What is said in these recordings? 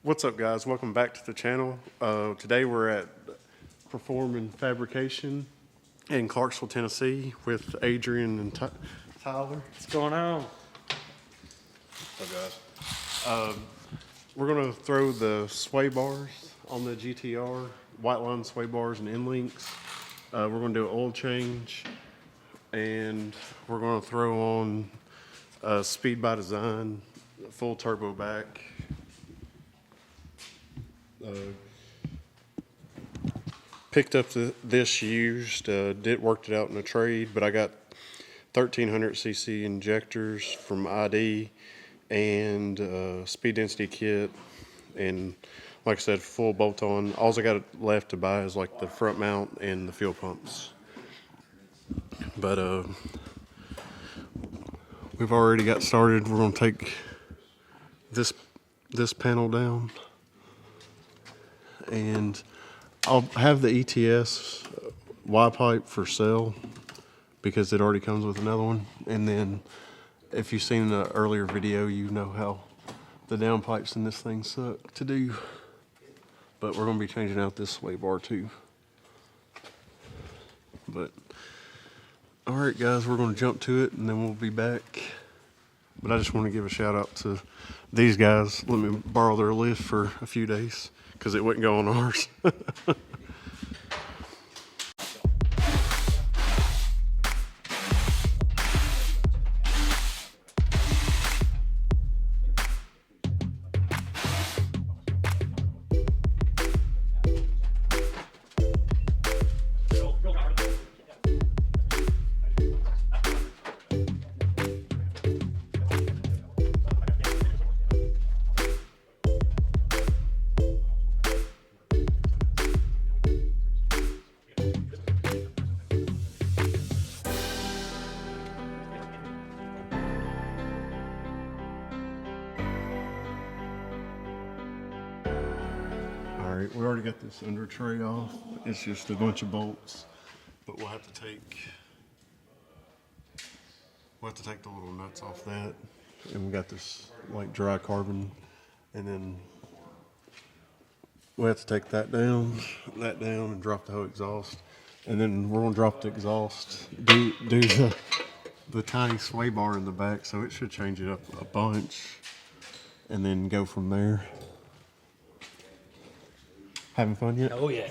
What's up, guys? Welcome back to the channel. Today we're at Performing Fabrication in Clarksville, Tennessee with Adrian and Tyler. What's going on? What's up, guys? We're going to throw the sway bars on the GTR, white line sway bars and end links. We're going to do an oil change, and we're going to throw on Speed by Design, full turbo back. Picked up this used, worked it out in a trade, but I got 1300cc injectors from ID and speed density kit, and like I said, full bolt on. All I got left to buy is like the front mount and the fuel pumps. But we've already got started. We're gonna take this panel down, and I'll have the ETS Y pipe for sale because it already comes with another one. And then if you've seen the earlier video, you know how the downpipes in this thing suck to do. But we're going to be changing out this sway bar too. But all right, guys, we're going to jump to it and then we'll be back. But I just want to give a shout out to these guys. Let me borrow their lift for a few days because it wouldn't go on ours. Alright, we already got this under tray off. It's just a bunch of bolts, but we'll have to take the little nuts off that. And we got this like dry carbon, and then we have to take that down and drop the whole exhaust. And then we're gonna drop the exhaust, do the tiny sway bar in the back, so it should change it up a bunch, and then go from there. Having fun yet? Oh yeah.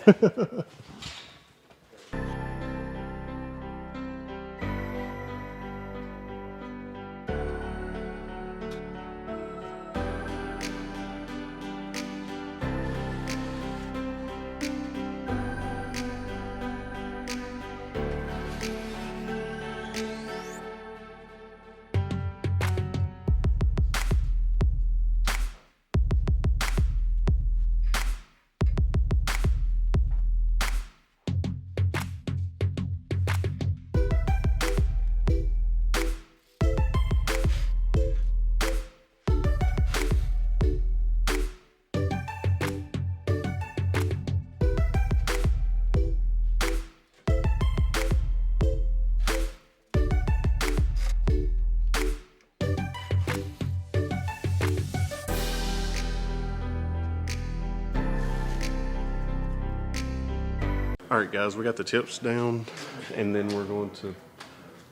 All right, guys, we got the tips down, and then we're going to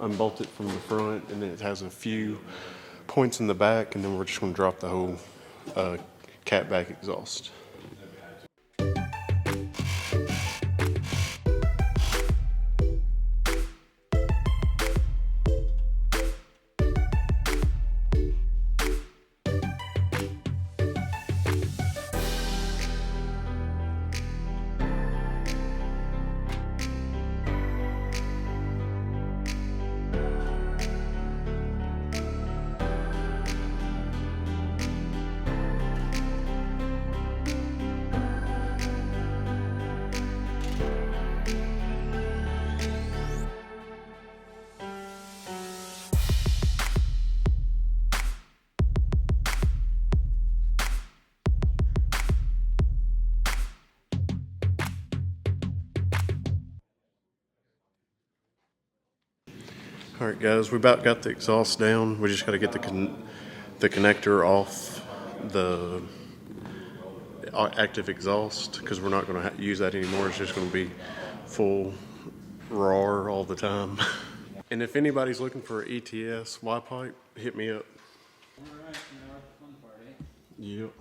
unbolt it from the front, and then it has a few points in the back, and then we're just going to drop the whole catback exhaust. All right, guys, we about got the exhaust down. We just got to get the connector off the active exhaust, because we're not going to use that anymore. It's just going to be full roar all the time. And if anybody's looking for an ETS Y-pipe, hit me up. All right, now the fun part, eh? Yep.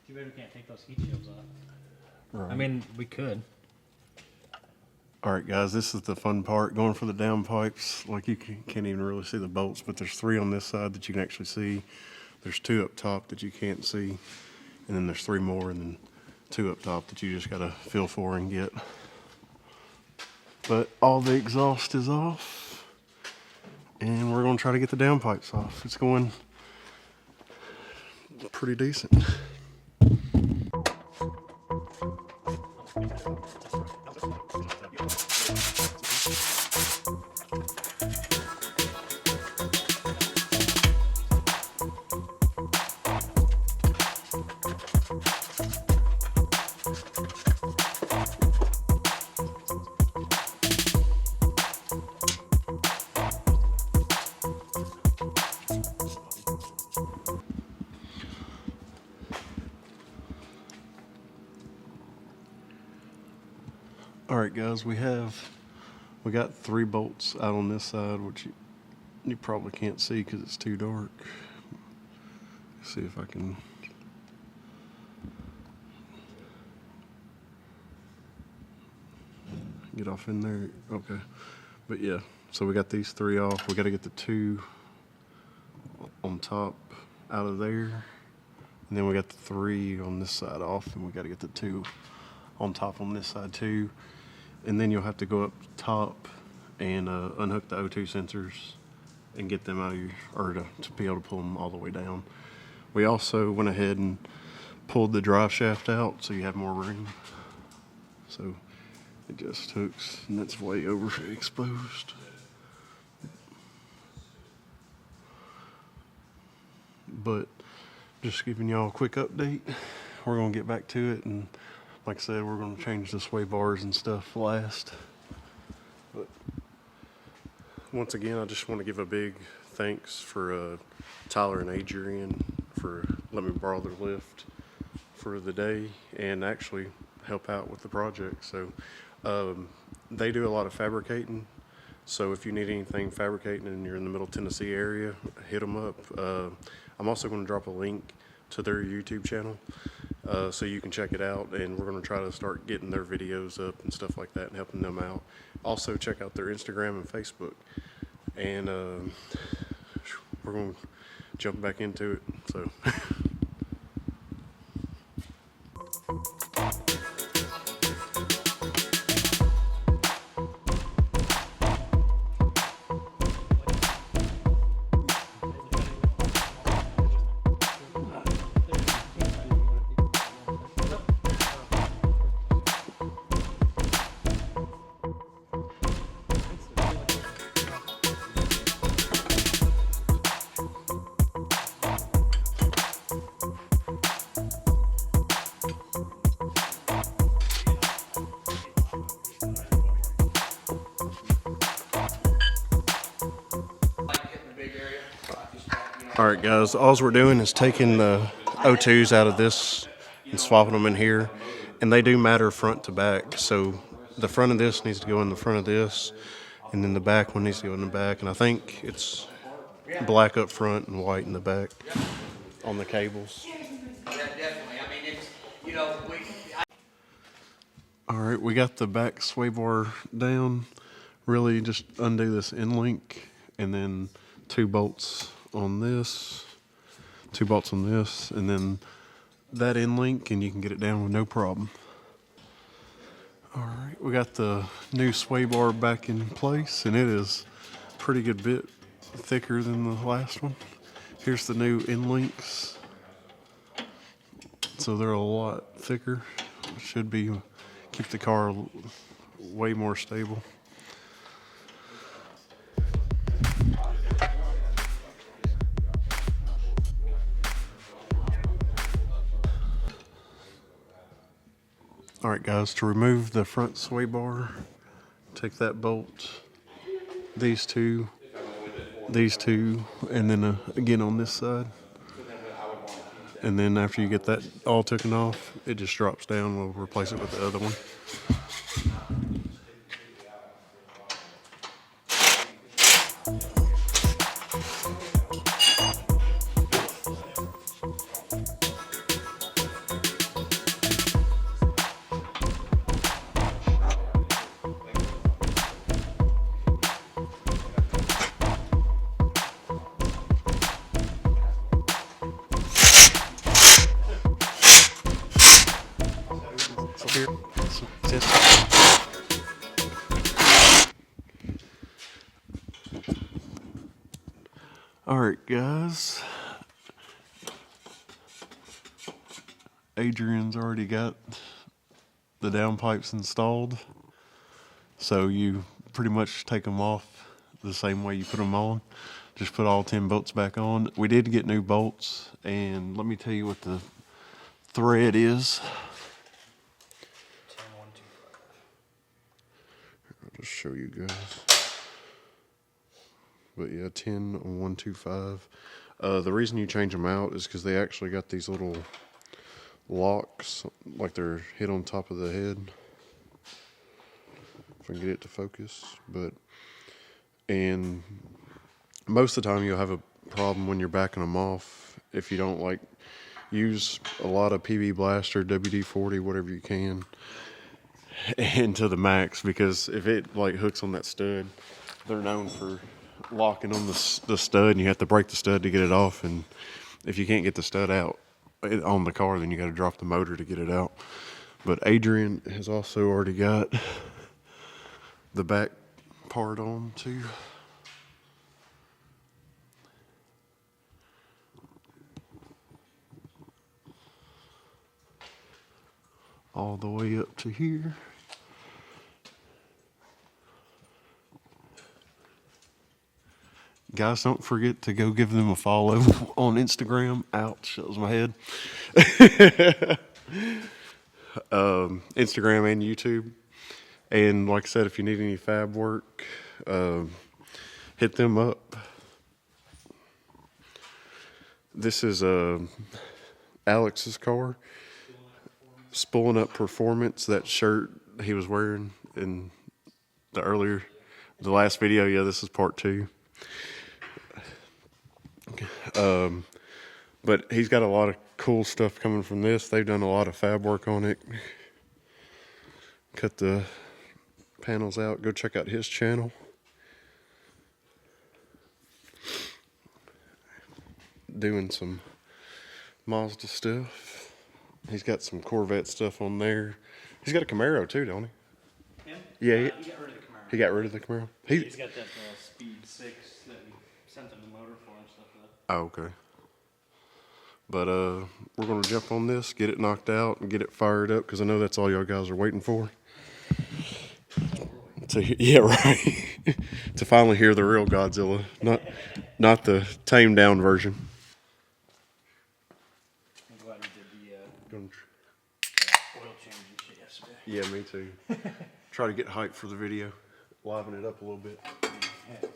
Too bad we can't take those heat shields off. Right. I mean, we could. All right, guys, this is the fun part, going for the downpipes. Like, you can't even really see the bolts, but there's 3 on this side that you can actually see. There's 2 up top that you can't see, and then there's 3 more, and then 2 up top that you just gotta feel for and get. But all the exhaust is off, and we're gonna try to get the downpipes off. It's going pretty decent. All right, guys, we got 3 bolts out on this side, which you probably can't see because it's too dark. Let's see if I can. Get off in there. Okay. But yeah, so we got these 3 off. We got to get the 2 on top out of there. And then we got the 3 on this side off, and we got to get the 2 on top on this side too. And then you'll have to go up top and unhook the O2 sensors and get them out of your, or to be able to pull them all the way down. We also went ahead and pulled the drive shaft out so you have more room. So it just hooks, and that's way overexposed. But just giving y'all a quick update. We're gonna get back to it, and like I said, we're going to change the sway bars and stuff last. But once again, I just want to give a big thanks for Tyler and Adrian for letting me borrow their lift for the day and actually help out with the project. So they do a lot of fabricating. So if you need anything fabricating and you're in the Middle Tennessee area, hit them up. I'm also going to drop a link to their YouTube channel. So you can check it out, and we're going to try to start getting their videos up and stuff like that and helping them out. Also check out their Instagram and Facebook, and we're going to jump back into it. So all right, guys, all we're doing is taking the O2s out of this and swapping them in here, and they do matter front to back. So the front of this needs to go in the front of this, and then the back one needs to go in the back. And I think it's black up front and white in the back on the cables. Yeah, definitely. I mean, it's, you know, All right, we got the back sway bar down. Really just undo this end link, and then 2 bolts on this, 2 bolts on this, and then that end link, and you can get it down with no problem. All right, we got the new sway bar back in place, and it is a pretty good bit thicker than the last one. Here's the new end links. So they're a lot thicker. Should be, keep the car way more stable. All right, guys, to remove the front sway bar, take that bolt, these two, and then again on this side. And then after you get that all taken off, it just drops down. We'll replace it with the other one. Here. Alright guys, Adrian's already got the downpipes installed, so you pretty much take them off the same way you put them on. Just put all 10 bolts back on. We did get new bolts, and let me tell you what the thread is. I'll just show you guys. But yeah, 10 on 125. The reason you change them out is because they actually got these little locks, like they're hit on top of the head. If I can get it to focus. And most of the time you'll have a problem when you're backing them off if you don't like use a lot of PB Blaster, WD-40, whatever you can, and to the max, because if it like hooks on that stud, they're known for locking on the stud, and you have to break the stud to get it off. And if you can't get the stud out on the car, then you got to drop the motor to get it out. But Adrian has also already got the back part on too. All the way up to here. Guys, don't forget to go give them a follow on Instagram. Ouch, that was my head. Instagram and YouTube. And like I said, if you need any fab work, hit them up. This is Alex's car. Spooling Up Performance, that shirt he was wearing in the last video. Yeah, this is part 2. But he's got a lot of cool stuff coming from this. They've done a lot of fab work on it. Cut the panels out. Go check out his channel. Doing some Mazda stuff. He's got some Corvette stuff on there. He's got a Camaro too, don't he? Him? Yeah, he got rid of the Camaro. He got rid of the Camaro. He's got that Speed 6 that we sent him the motor for and stuff like that. Oh, okay. But we're gonna jump on this, get it knocked out, and get it fired up, because I know that's all y'all guys are waiting for. Yeah, right. To finally hear the real Godzilla, not the tamed down version. I'm glad we did the oil change and shit yesterday. Yeah, me too. Try to get hype for the video, liven it up a little bit. Yeah.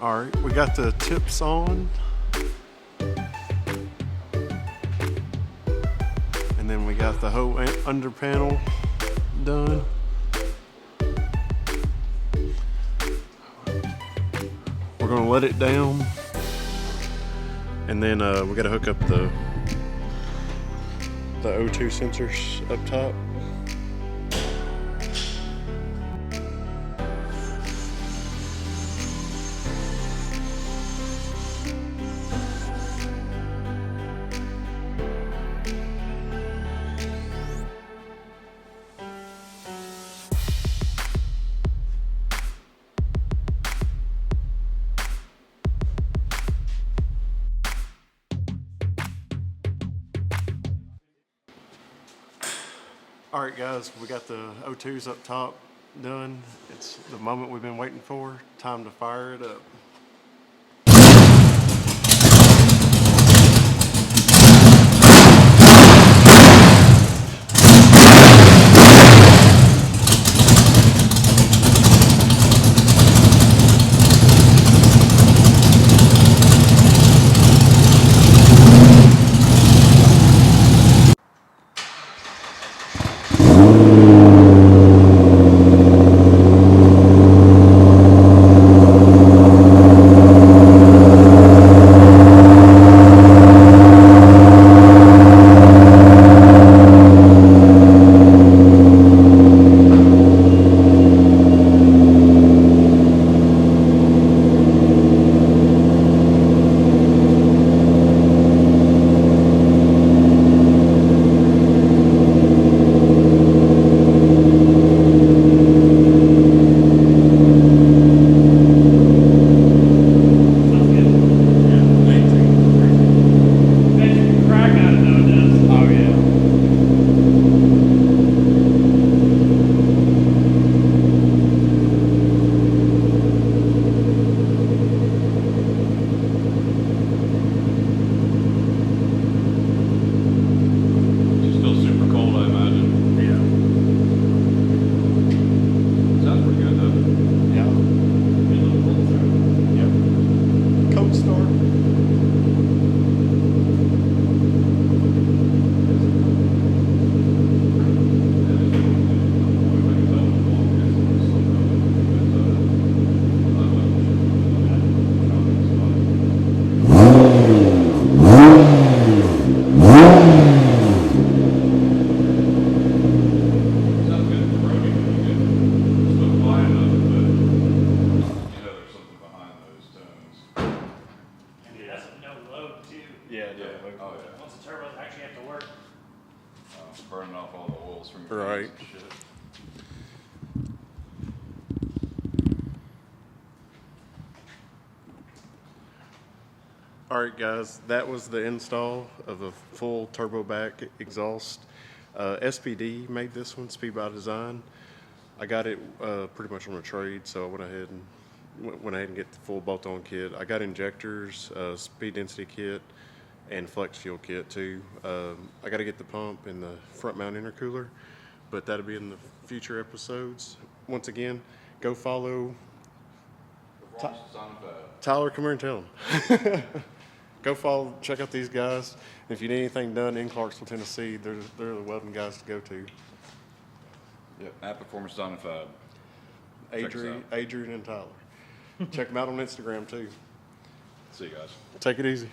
Alright, we got the tips on. And then we got got the whole under panel done. We're gonna let it down, and then we gotta hook up the O2 sensors up top. All right, guys, we got the O2s up top done. It's the moment we've been waiting for. Time to fire it up. Burning off all the oils from your Right. hands and shit. All right, guys, that was the install of a full turbo back exhaust. SBD made this one, Speed by Design. I got it pretty much on a trade, so I went ahead and get the full bolt-on kit. I got injectors, speed density kit, and flex fuel kit too. I got to get the pump and the front mount intercooler, but that'll be in the future episodes. Once again, go follow Tyler. Come here and tell him. Go follow, check out these guys. If you need anything done in Clarksville, Tennessee, they're the welding guys to go to. Yep, at Performance Downpipe. Adrian and Tyler. Check them out on Instagram too. See you guys. Take it easy.